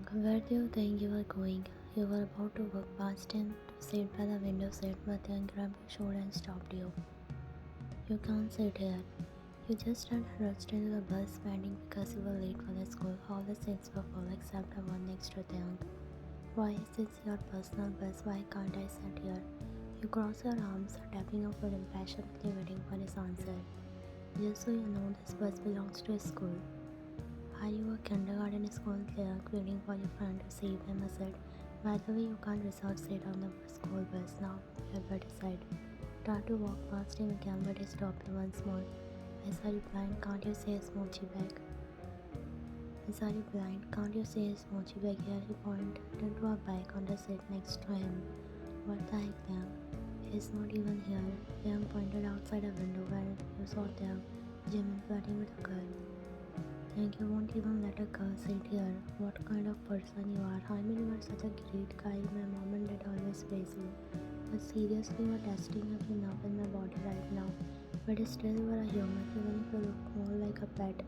Taehyung, where do you think you were going? You were about to walk past him to sit by the window seat, but Taehyung grabbed your shoulder and stopped you. You can't sit here. You just turned and rushed into the bus, panting because you were late for the school. All the seats were full except the one next to Taehyung. Why is this your personal bus? Why can't I sit here? You cross your arms, tapping your foot impatiently, waiting for his answer. Just so you know, this bus belongs to a school. Are you a kindergarten school clerk waiting for your friend to save him? I said, by the way, you can't reserve seat on the school bus now. You had better decide. Tried to walk past him again, but he stopped you once more. Is are you blind? Can't you say a smoochie bag? Is are you blind? Can't you say a smoochie bag? Here he pointed to a bag on the seat next to him. What the heck, Taehyung? He's not even here. Taehyung pointed outside a window where you saw Taehyung, Jimin flirting with a girl. Think you won't even let a girl sit here. What kind of person you are? I mean, you are such a great guy. My mom and dad always praise you. But seriously, you are testing every nerve in my body right now. But still, you are a human, even if you look more like a pet.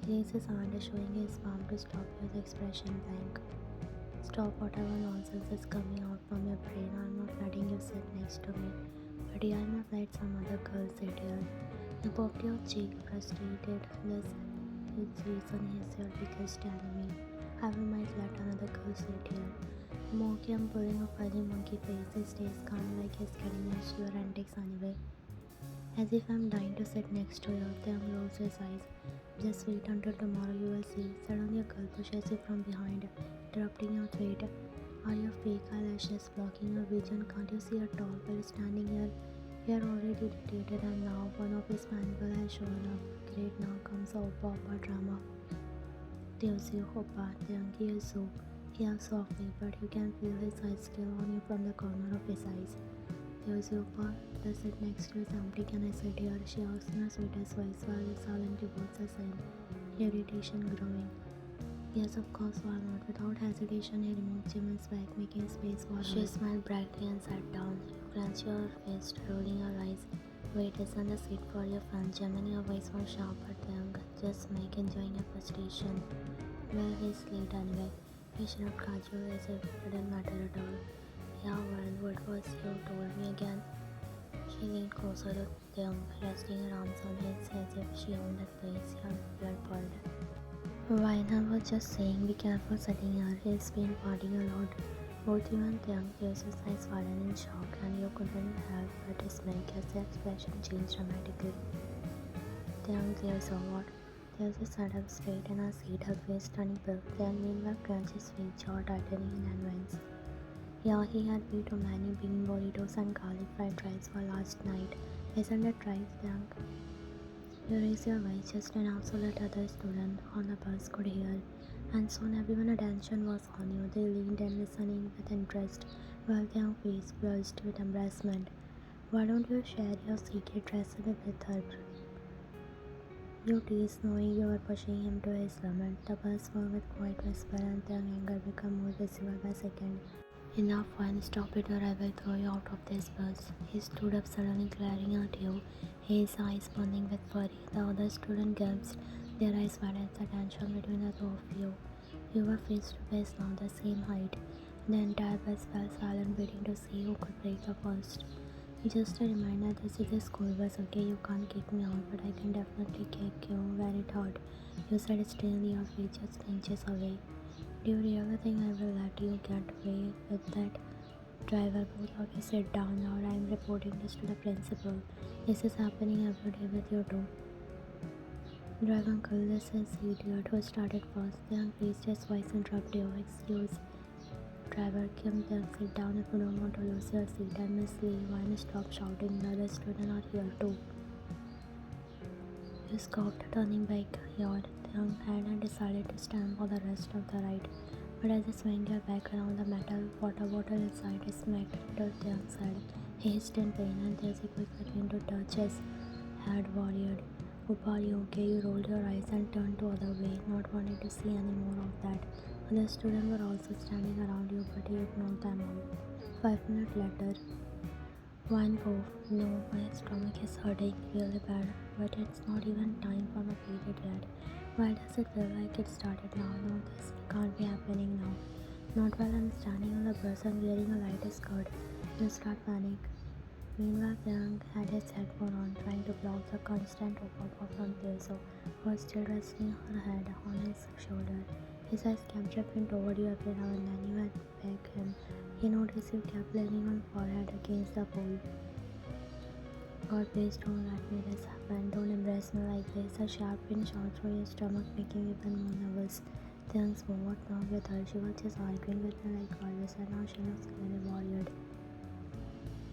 He raised his hand, showing his palm to stop you with expression blank. Stop whatever nonsense is coming out from your brain. I'm not letting you sit next to me. But yeah, I might let some other girl sit here. You popped your cheek, frustrated. Listen. His reason is your biggest enemy. I might let another girl sit here. Moki, I'm pulling a funny monkey face. He stays calm like he's getting used to your antics anyway. As if I'm dying to sit next to you. Taehyung rolls his eyes. Just wait until tomorrow, you will see. Suddenly a girl pushes you from behind, interrupting your thread. Are your fake eyelashes blocking your vision? Can't you see a tall girl standing here? We are already irritated and now one of his fan girl has shown up. Great, now comes the Oppa drama. Teosio Oppa, Taehyung is so. He has softly, but you can feel his eyes still on you from the corner of his eyes. Teosio Oppa, the seat next to is empty. Can I sit here? She asks in her sweetest voice while he silently votes a sign. Irritation growing. Yes, of course, why not? Without hesitation, he removed Jimin's bag, making space for her. She smiled brightly and sat down. You clenched your fist, rolling your eyes. Wait, isn't the seat for your friend? Jimin, your voice was sharp but young. Just make enjoying your frustration. Well, he's late anyway. He shrugged casually as if it didn't matter at all. Yeah, well, what was you told me again? She leaned closer to Taehyung, resting her arms on his as if she owned that place. Her blood boiled. Vaina was just saying, be careful sitting here. He's been partying a lot. Both you and Taehyung faced his eyes widened in shock, and you couldn't help but smile as the expression changed dramatically. Taehyung clears a what? Tears sat up straight in her seat, her face turning pale. Taehyung meanwhile clenched his feet, jaw tightening in advance. Yeah, he had way too many bean burritos and garlic fried rice for last night. Isn't that right, Taehyung? You raised your voice just enough so that other student on the bus could hear, and soon everyone's attention was on you. They leaned in listening with interest, while their face flushed with embarrassment. Why don't you share your secret recipe with her? You teased, knowing you were pushing him to his limit. The bus moved with quiet whisper, and their anger became more visible by second. Enough, one, stop it or I will throw you out of this bus. He stood up suddenly glaring at you, his eyes burning with fury. The other student gasped, their eyes wide at the tension between the two of you. You were face to face now, the same height. The entire bus fell silent, waiting to see who could break the first. Just a reminder, this is a school bus, okay? You can't kick me out, but I can definitely kick you where it hurt. You said sternly, your feet just inches away. Do you really think I will let you get away with that? Driver, both of you sit down now. I am reporting this to the principal. This is happening every day with you too. Driver uncle, this is idiot who started first. The increased his voice and dropped you. Excuse. Driver, Kim, then sit down if you don't want to lose your seat. And Miss Lee, why not stop shouting? The other students are here too. You scoffed, turning back your young head and decided to stand for the rest of the ride. But as you swung your back around, the metal water bottle inside smacked into Taehyung's head. He hissed in pain, and there's a quick second to touch his head, worried. Opa, are you okay? You rolled your eyes and turned the other way, not wanting to see any more of that. Other students were also standing around you, but you ignored them all. 5 minutes later, One poof. No, my stomach is hurting really bad, but it's not even time for my period yet. Why does it feel like it started now? No, this can't be happening now. Not while I'm standing on the bus and wearing a light skirt. You start panic. Meanwhile, Young had his headphone on, trying to block the constant pop from Teoso, who was still resting her head on his shoulder. His eyes kept shifting toward you every now and then. You had to beg him. He noticed you kept leaning on forehead against the pole. God, please don't let me this happen. Don't embrace me like this. A sharp pain shot through your stomach, making you even more nervous. Things were what wrong with her. She was just arguing with me like always, and now she looks really worried.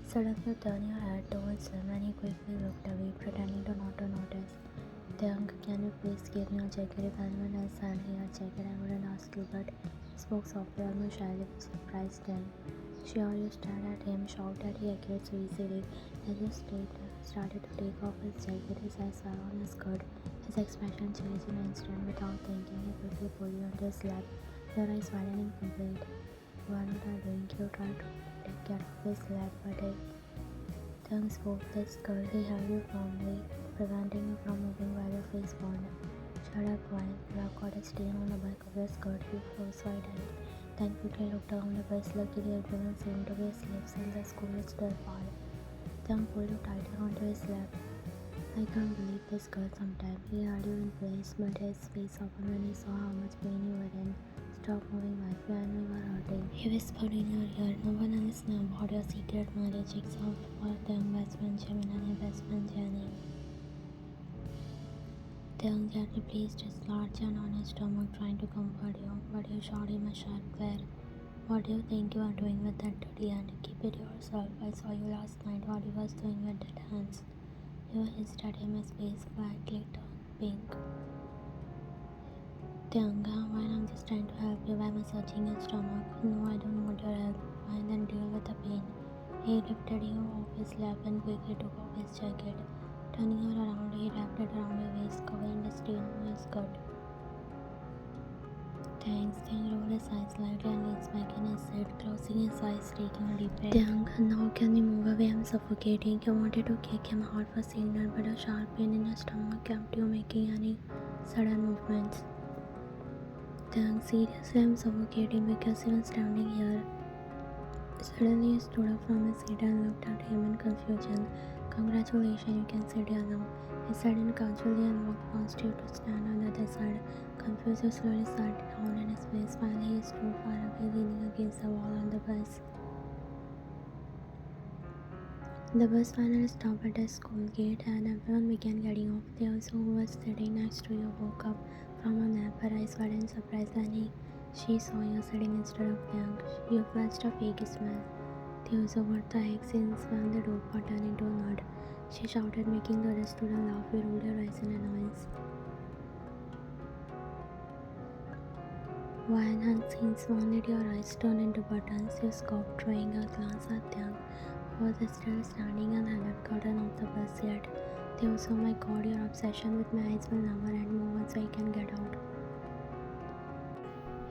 Suddenly, you turn your head towards him, and he quickly looked away, pretending to not to notice. Taehyung, can you please give me a jacket? If anyone else had here a jacket, I wouldn't ask you, but he spoke softly, almost shyly, which surprised him. Sure, you stared at him, shocked that he agreed so easily. As you started to take off his jacket, his eyes fell on his skirt. His expression changed in an instant. Without thinking, he quickly pulled you onto his lap, your eyes widening complete. What are you doing? You tried to get off his lap, but it tongue spoke the skirt. He held you firmly, preventing you from moving while your face burned. Shut up, wine. You have got a stain on the back of your skirt. You froze right in. Then quickly looked around the bus. Luckily, everyone seemed to be asleep since the school is still far. Tongue pulled you tighter onto his lap. I can't believe this girl sometimes. He held you in place, but his face softened when he saw how much pain you were in. Stop moving, wife. You and me were hurting. He whispered in your ear. No one else knew about your secret marriage except for Tongue best friend Jimin and your best friend Jenny. Tongue gently placed his large hand on his stomach, trying to comfort you, but you shot him a sharp glare. What do you think you are doing with that dirty hand? Keep it yourself. I saw you last night. What you was doing with that hands? You hissed at him, his face slightly turned pink. Tianga, while I'm just trying to help you by massaging your stomach. No, I don't want your help. Fine, then deal with the pain. He lifted you off his lap and quickly took off his jacket. Turning her around, he wrapped it around your waist, covering the stain on your skirt. Thanks. Tiang rolled his eyes slightly and leans back in his seat, closing his eyes, taking a deep breath. Tiang, now can you move away? I'm suffocating. You wanted to kick him hard for saying that, but a sharp pain in your stomach kept you making any sudden movements. Tiang, seriously, I'm suffocating because even standing here. Suddenly, he stood up from his seat and looked at him in confusion. Congratulations, you can sit here now. He said in casually and walked past you to stand on the other side. Confused, you slowly sat down in his place. Finally, he stood far away, leaning against the wall on the bus. The bus finally stopped at the school gate and everyone began getting off. Teoso, who was sitting next to you, woke up from a nap, her eyes wide in surprise when she saw you sitting instead of Young. You flashed a fake smile. Teoso, what the heck? Since when the robot turned into a nerd? She shouted, making the other student laugh. You rolled your eyes in annoyance. When unseen swan did your eyes turn into buttons, you scoffed, throwing a glance at Young, who was still standing and hadn't gotten off the bus yet. Teoso, my god, your obsession with my eyes will never end. Move on so I can get out.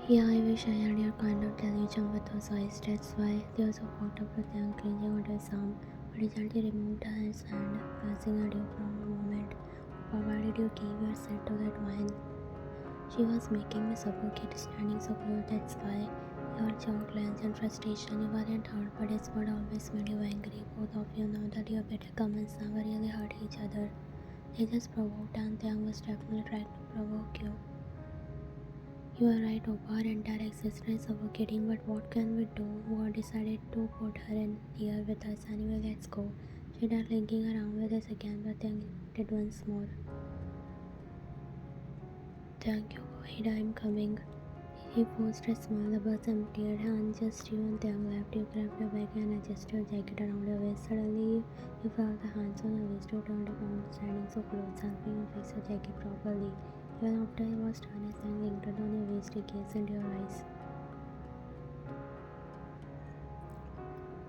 Yeah, I wish I had your kind of delusion with those eyes. That's why Teoso walked up to Young, clinging onto his arm, but he gently removed his hand, glancing at you from a moment. Why did you give your seat to that wine? She was making me suffocate standing so close, that's why. Your jaw clenched in frustration. You weren't hurt, but his word always made you angry. Both of you know that your bitter comments never really hurt each other. They just provoked, and Tiang was definitely trying to provoke you. You are right, Opa. Her entire existence is suffocating, but what can we do? God decided to put her in here with us. Anyway, let's go. She tried linking around with us again, but Tiang did once more. Thank you, go ahead, I'm coming. He forced a smile. The bus emptied, and just you and Tiang left. You grabbed your bag and adjusted your jacket around your waist. Suddenly, you felt the hands on your waist. You turned around, standing so close, helping you fix your jacket properly. Even after he was done, his hand lingered on your waist. He gazed into your eyes.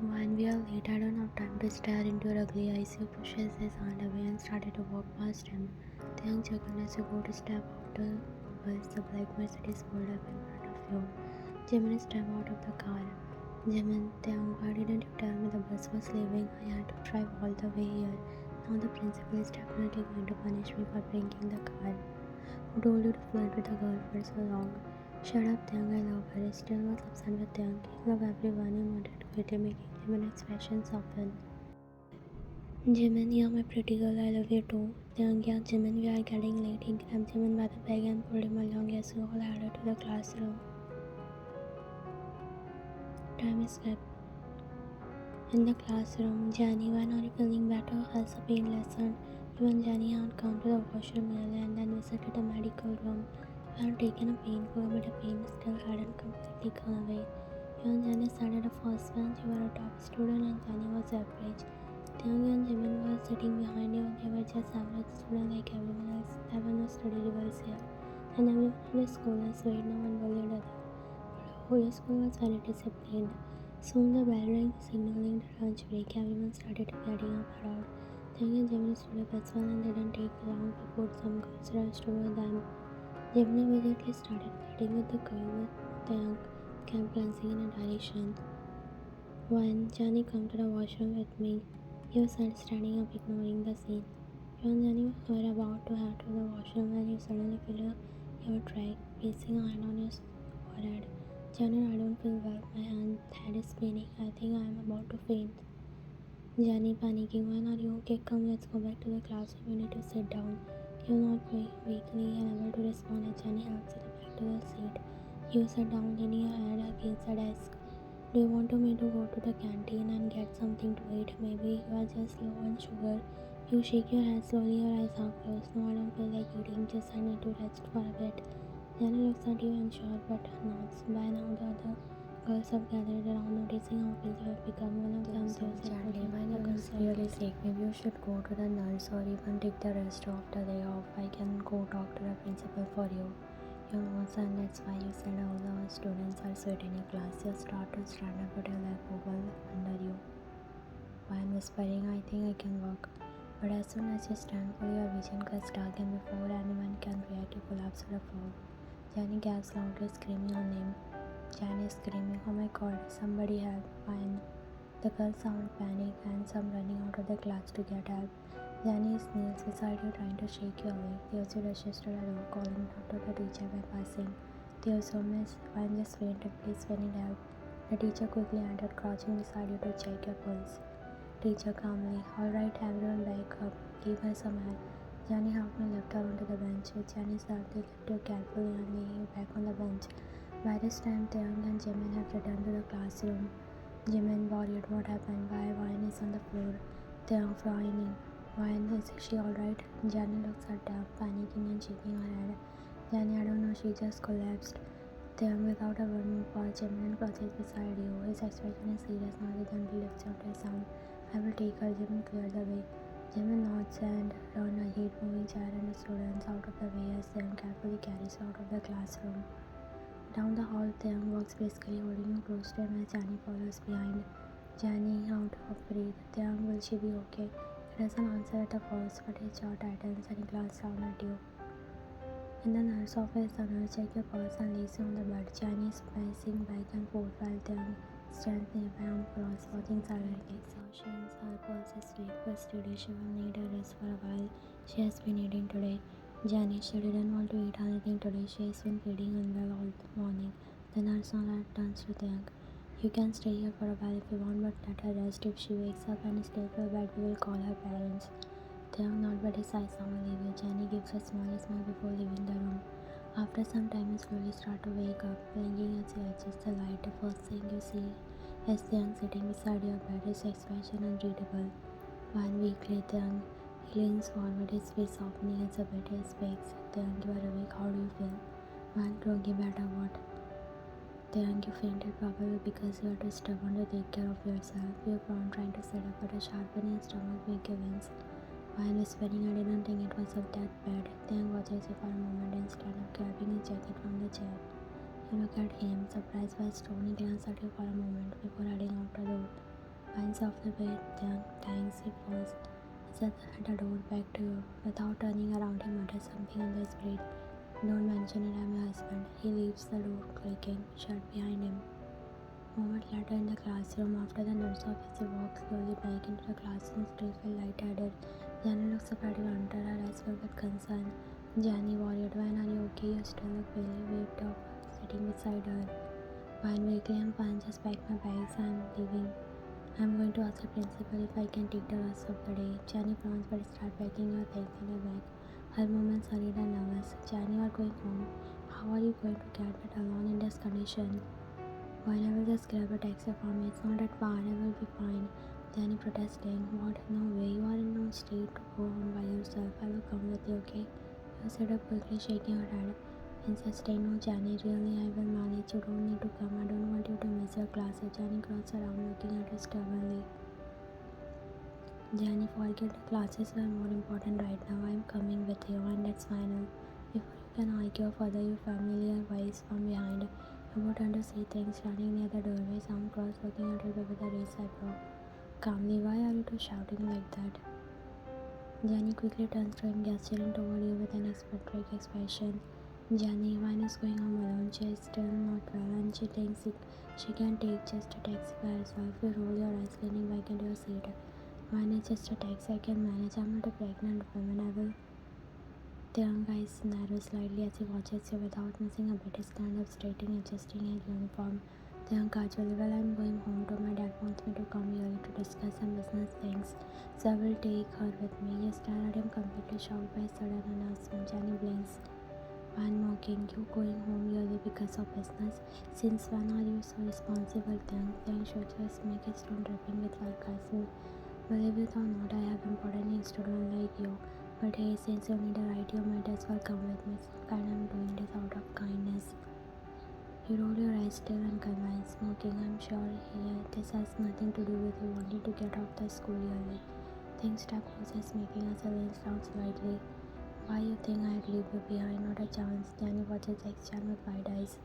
When we are late, I don't have time to stare into your ugly eyes. You pushes his hand away and started to walk past him. Tiang chuckled as you go to step out the bus. The black Mercedes pulled up in front of you. Jimmy stepped out of the car. Jimin, Taehyung, why didn't you tell me the bus was leaving? I had to drive all the way here. Now the principal is definitely going to punish me for bringing the car. Who told you to flirt with a girl for so long? Shut up, Taehyung, I love her. Still was upset with Taehyung. King of everyone, he wanted to quickly making Jimin expression soften. Jimin, you're my pretty girl, I love you too. Taehyung, yeah, Jimin, we are getting late. He grabbed Jimin by the bag and pulled him along as we all headed to the classroom. Time is up. In the classroom, Jenny, when are you feeling better? Has the pain lessened? Even Jenny had gone to the washroom earlier and then visited the medical room. We had taken a painkiller, but the pain still hadn't completely gone away. Even Jenny sat at the first bench. You were a top student and Jenny was average. Taehyung and Jimin were sitting behind you. They were just average students like everyone else. There were no study levels here. And everyone in the school is sweet. No one bullied other. The whole school was very disciplined. Soon the bell rang, signaling the lunch break. Everyone started getting up around. Taehyung and Jimin stood up as well and didn't take long before some girls rushed over them. Jimin immediately started flirting with the girl with Taehyung kept glancing in a direction. When Johnny come to the washroom with me, you said standing up ignoring the scene. You and Johnny were about to head to the washroom when you suddenly feel your trach, placing a hand on your forehead. Johnny, I don't feel well. My head is spinning. I think I am about to faint. Johnny panicking. When are you okay? Come, let's go back to the classroom. You need to sit down. You not weakly unable to respond as Johnny helps you back to the seat. You sat down, leaning your head against the desk. Do you want me to go to the canteen and get something to eat? Maybe you are just low on sugar. You shake your head slowly, your eyes are closed. No, I don't feel like eating, just I need to rest for a bit. Jenna looks at you unsure but nods. By now the other girls have gathered around, noticing how busy you have become. One of them throws a question. When you is really sick, maybe you should go to the nurse or even take the rest of the day off. I can go talk to the principal for you. You know, and that's why you said all the students are sitting in your class. You start to stand up with your leg wobble under you. While whispering, I think I can walk. But as soon as you stand full, your vision gets dark and before anyone can react, you collapse to the floor. Jenny gasps loudly, screaming her name. Jenny is screaming, oh my god, somebody help. Fine. The girls sound panic and some running out of the class to get help. Jenny kneels beside you trying to shake you awake. Theosu rushes to the door calling out to the teacher by passing. Theosu, miss, I'm just fainted, please we need help. The teacher quickly entered crouching beside you to check your pulse. Teacher calmly, alright everyone back up, give her some help. Jenny helped me lift her onto the bench. With Jenny's help they lift you carefully and lay you back on the bench. By this time Taehyung and Jimin have returned to the classroom. Jimin worried what happened, why Wine is on the floor. Taehyung frowning. Wine, is she alright? Jenny looks at them, panicking and shaking her head. Jenny, I don't know, she just collapsed. Taehyung without a word move past Jimin and crouches beside you. His expression is serious now than he lifts up his arm. I will take her. Jimin cleared the way. Jimin nods and turns a heat-moving chair and the students out of the way as Taehyung carefully carries her out of the classroom. Down the hall, Taehyung walks briskly, holding you close to him as Jenny follows behind. Jenny, out of breath. Taehyung, will she be okay? He doesn't answer at the first, but his jaw tightens and he glances down at you. In the nurse office, the nurse checks your pulse and lays you on the bed. Jenny is pacing back and forth while Taehyung stands nearby on cross, watching silently. Exhaustions, her pulse is weak but steady. She will need a rest for a while. She has been eating today. Jenny, she didn't want to eat anything today. She has been feeling unwell all morning. The nurse now turns to Taehyung. You can stay here for a while if you want, but let her rest. If she wakes up and is still for bed, we will call her parents. Taehyung nods but his eyes now leave you. Jenny gives a small smile before leaving the room. After some time, you slowly start to wake up, blinking as you adjust the light. The first thing you see is Taehyung sitting beside your bed, his expression unreadable. 1 week later, he leans forward, his face softening as a bit. He speaks. Taehyung, you are awake. How do you feel? Man, groggy better what? Taehyung, you fainted probably because you are too stubborn to take care of yourself. You're prone trying to sit up, but a sharp pain in your stomach make you wince. While whispering, I didn't think it was that bad. Taehyung watches you for a moment and stands up, grabbing his jacket from the chair. You look at him, surprised by his tone. He glances at you for a moment before heading out the door. Winds off the bed, Taehyung thanks, he falls. Is at the door back to you. Without turning around, he mutters something under his breath. Don't mention it, I'm your husband. He leaves the door clicking shut behind him. Moment later in the classroom, after the notes office, he walks slowly back into the classroom, still feel lightheaded. Jenny looks up at you under her eyes filled with concern. Jenny worried, "When are you okay? You still look really waved up," sitting beside her. "Fine, weekly, I'm fine. Just pack my bags. I'm leaving. I'm going to ask the principal if I can take the rest of the day." Jenny frowns but start packing your things in your bag. Her movements hurried and nervous. "Jenny, you are going home. How are you going to get that alone in this condition?" "Fine, I will just grab a taxi for me. It's not that far. I will be fine." Jenny protesting. "What? No way. You are in no state to go home by yourself. I will come with you, okay?" You sit up quickly, shaking her head. Insisting, "No, Jenny, really, I will manage. You don't need to come. I don't want you to miss your classes." Jenny crosses around, looking at her stubbornly. "Jenny, forget the classes were more important right now. I'm coming with you, and that's final." Before you can argue further, your familiar voice from behind. You both turn to see things standing near the doorway, some cross looking at you with a raised eyebrow. Calmly, "Why are you two shouting like that?" Jenny quickly turns to him, gesturing toward you with an eccentric expression. Jenny, Vine is going home alone. She is still not well, and she thinks she can take just a taxi by herself. You roll your eyes, leaning back into your seat. "Vine is just a taxi. I can manage. I'm not a pregnant woman. I will." Taehyung eyes narrow slightly as he watches you without missing a bit. He stands up, straightening, adjusting his uniform. Taehyung casually, "Well, I'm going home too. My dad wants me to come early to discuss some business things, so I will take her with me." You stare at him, completely shocked by his sudden announcement. Jenny blinks. "Van mocking, you going home early because of business? Since when are you so responsible?" Taehyung shoots his make his tone dripping with sarcasm. "Believe it or not, I have important things to do unlike you. But hey, since you need a ride, you might as well come with me. It's not kind I'm doing this out of kindness." You roll your eyes, still unconvinced, smoking. "I'm sure this has nothing to do with you wanting to get off the school early." Things step closes, making us lean down slightly. "Why you think I'd leave you behind? Not a chance." Jenny watches the exchange with wide eyes.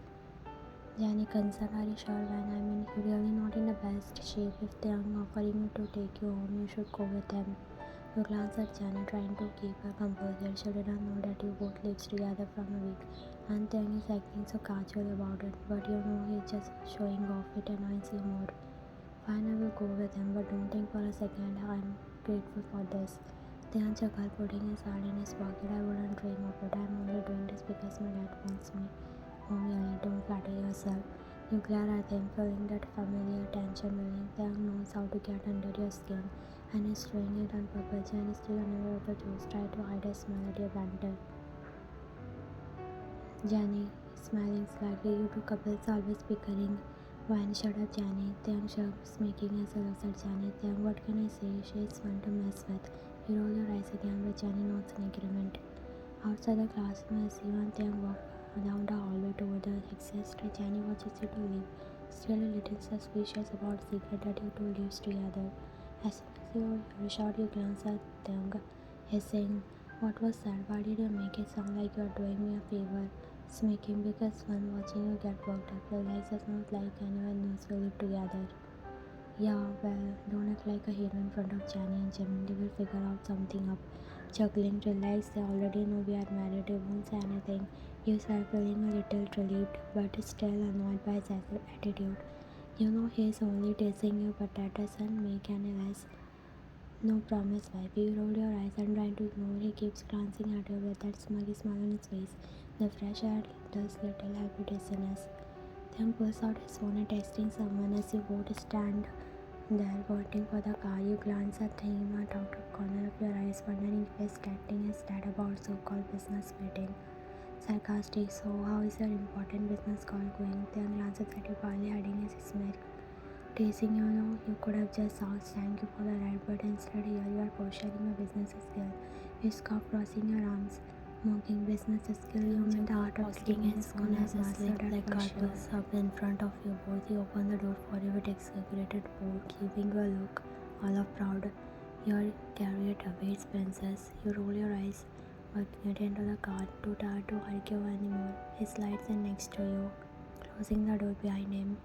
Jenny concerned, "Are you sure, Van? I mean, you're really not in the best shape. If they're offering you to take you home, you should go with them." You glance at Jenny, trying to keep her composure. She did not know that you both lived together from a week, and Taehyung is acting so casual about it. But you know he's just showing off. It annoys you more. "Fine, I will go with him, but don't think for a second I'm grateful for this." Taehyung chuckled, putting his hand in his pocket. "I wouldn't dream of it. I'm only doing this because my dad wants me home early. Don't flatter yourself." You glare at him, feeling that familiar tension building. Taehyung knows how to get under your skin, and is doing it on purpose. And is still unaware of the truth. Try to hide a smile at your banter. Jenny, smiling slightly. "You two couples always bickering." "Wine, shut up, Jenny." Taehyung shrugs, making a looks at Jenny. "Taehyung, what can I say? She is fun to mess with." You roll your eyes again, but Jenny nods in agreement. Outside the classroom, as you and Taehyung walk down the hallway toward the exit, Jenny watches you two leave, still a little suspicious about the secret that you two live together. As soon as you shout, you glance at Taehyung, hissing, "What was that? Why did you make it sound like you are doing me a favor?" Smirking, "Because fun watching you get worked up. Realize it's not like anyone knows we live together." "Yeah, well, don't act like a hero in front of Jenny and Jim. They will figure out something up." Chuckling, "Relax, they already know we are married. They won't say anything." You start feeling a little relieved, but still annoyed by his attitude. You know he's only teasing you, but that doesn't make any less. "No promise, wife." You roll your eyes and try to ignore. He keeps glancing at you with that smuggy smile on his face. The fresh air does little heavy dizziness. Then pulls out his phone and texting someone as you both stand there waiting for the car. You glance at him out of the corner of your eyes, wondering if he's getting his dad about so-called business meeting. Sarcastic, "So how is your important business call going?" Then glances at you, partly hiding his smirk. Teasing, "You know, you could have just asked thank you for the ride, but instead here you are questioning my business skill." You scoff, crossing your arms. Mocking, "Business skill? You mean the art of speaking his phone has mastered that for sure." Up in front of you both. You open the door for you with exaggerated bold, giving you a look all of proud. Your carrier awaits, princess. You roll your eyes, but get into the car, too tired to argue anymore. He slides in next to you, closing the door behind him.